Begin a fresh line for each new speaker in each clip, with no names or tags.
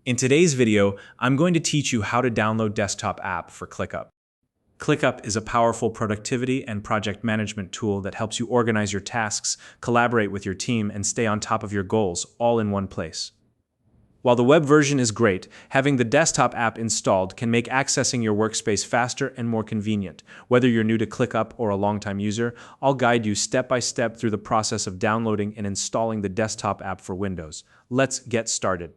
In today's video, I'm going to teach you how to download desktop app for ClickUp. ClickUp is a powerful productivity and project management tool that helps you organize your tasks, collaborate with your team, and stay on top of your goals, all in one place. While the web version is great, having the desktop app installed can make accessing your workspace faster and more convenient. Whether you're new to ClickUp or a longtime user, I'll guide you step by step through the process of downloading and installing the desktop app for Windows. Let's get started.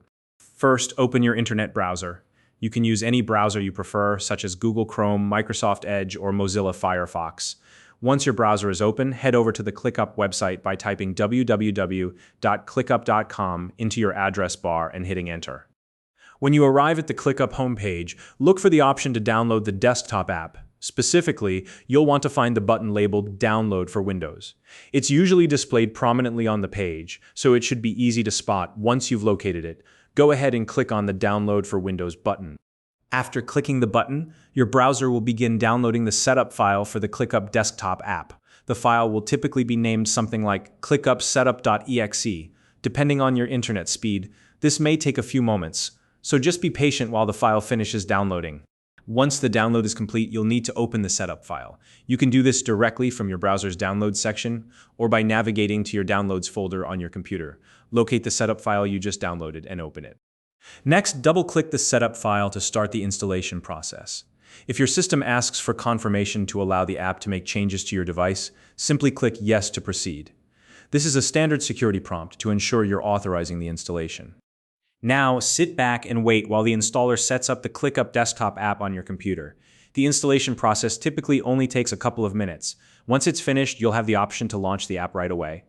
First, open your internet browser. You can use any browser you prefer, such as Google Chrome, Microsoft Edge, or Mozilla Firefox. Once your browser is open, head over to the ClickUp website by typing www.clickup.com into your address bar and hitting enter. When you arrive at the ClickUp homepage, look for the option to download the desktop app. Specifically, you'll want to find the button labeled Download for Windows. It's usually displayed prominently on the page, so it should be easy to spot once you've located it. Go ahead and click on the Download for Windows button. After clicking the button, your browser will begin downloading the setup file for the ClickUp desktop app. The file will typically be named something like clickupsetup.exe. Depending on your internet speed, this may take a few moments, so just be patient while the file finishes downloading. Once the download is complete, you'll need to open the setup file. You can do this directly from your browser's Downloads section or by navigating to your Downloads folder on your computer. Locate the setup file you just downloaded and open it. Next, double-click the setup file to start the installation process. If your system asks for confirmation to allow the app to make changes to your device, simply click Yes to proceed. This is a standard security prompt to ensure you're authorizing the installation. Now, sit back and wait while the installer sets up the ClickUp desktop app on your computer. The installation process typically only takes a couple of minutes. Once it's finished, you'll have the option to launch the app right away.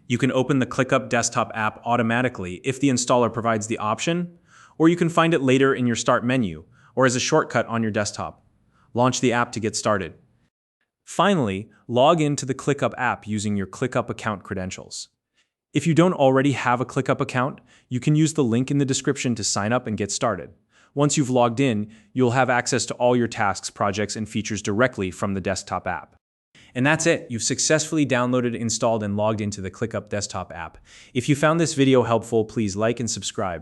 You can open the ClickUp desktop app automatically if the installer provides the option, or you can find it later in your Start menu, or as a shortcut on your desktop. Launch the app to get started. Finally, log into the ClickUp app using your ClickUp account credentials. If you don't already have a ClickUp account, you can use the link in the description to sign up and get started. Once you've logged in, you'll have access to all your tasks, projects, and features directly from the desktop app. And that's it. You've successfully downloaded, installed, and logged into the ClickUp desktop app. If you found this video helpful, please like and subscribe.